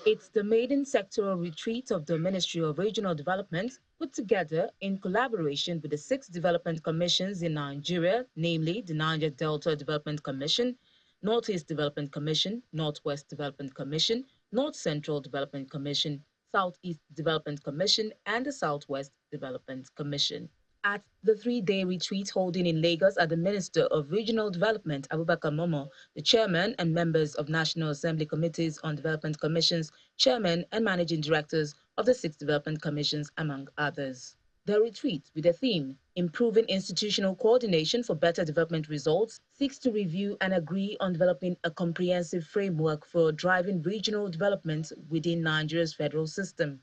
It's the maiden sectoral retreat of the Ministry of Regional Development, put together in collaboration with the 6 development commissions in Nigeria, namely the Niger Delta Development Commission, Northeast Development Commission, Northwest Development Commission, North Central Development Commission, Southeast Development Commission, and the Southwest Development Commission. At the 3-day retreat holding in Lagos are the Minister of Regional Development, Abubakar Momo, the chairman and members of National Assembly Committees on Development Commissions, chairman and managing directors of the 6 development commissions, among others. The retreat, with the theme, Improving Institutional Coordination for Better Development Results, seeks to review and agree on developing a comprehensive framework for driving regional development within Nigeria's federal system.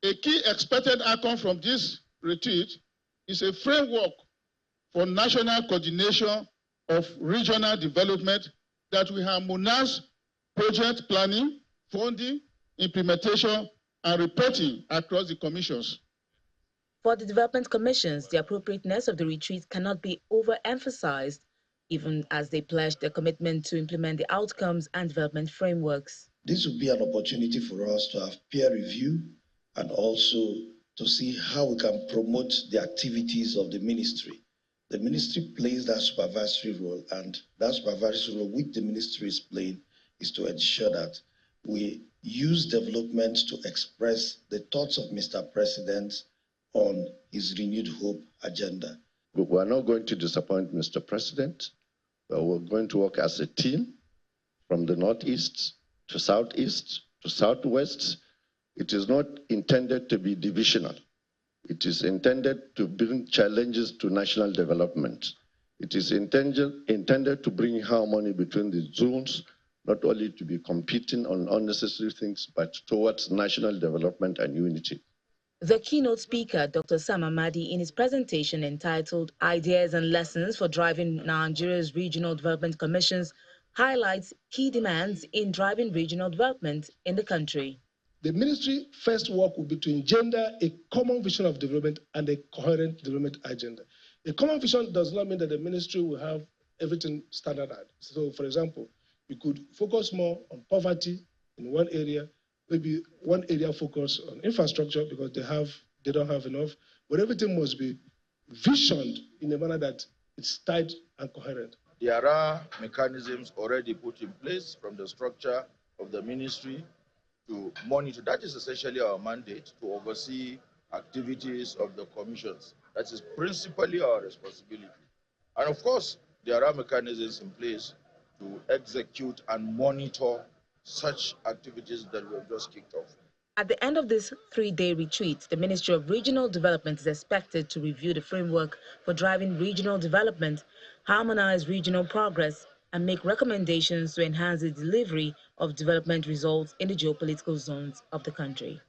A key expected outcome from this retreat is a framework for national coordination of regional development that will harmonize project planning, funding, implementation, and reporting across the commissions. For the development commissions, the appropriateness of the retreat cannot be overemphasized, even as they pledge their commitment to implement the outcomes and development frameworks. This will be an opportunity for us to have peer review and also to see how we can promote the activities of the ministry. The ministry plays that supervisory role, and that supervisory role which the ministry is playing is to ensure that we use development to express the thoughts of Mr. President on his renewed hope agenda. We are not going to disappoint Mr. President. We're going to work as a team from the Northeast to Southeast to Southwest. It is not intended to be divisional. It is intended to bring challenges to national development. It is intended to bring harmony between the zones, not only to be competing on unnecessary things, but towards national development and unity. The keynote speaker, Dr. Sam Amadi, in his presentation entitled Ideas and Lessons for Driving Nigeria's Regional Development Commissions, highlights key demands in driving regional development in the country. The ministry first work will be to engender a common vision of development and a coherent development agenda. A common vision does not mean that the ministry will have everything standardized. So, for example, we could focus more on poverty in one area, maybe one area focus on infrastructure because they don't have enough, but everything must be visioned in a manner that it's tight and coherent. There are mechanisms already put in place from the structure of the ministry to monitor. That is essentially our mandate, to oversee activities of the commissions. That is principally our responsibility. And of course, there are mechanisms in place to execute and monitor such activities that we have just kicked off. At the end of this 3-day retreat, the Ministry of Regional Development is expected to review the framework for driving regional development, harmonize regional progress, and make recommendations to enhance the delivery of development results in the geopolitical zones of the country.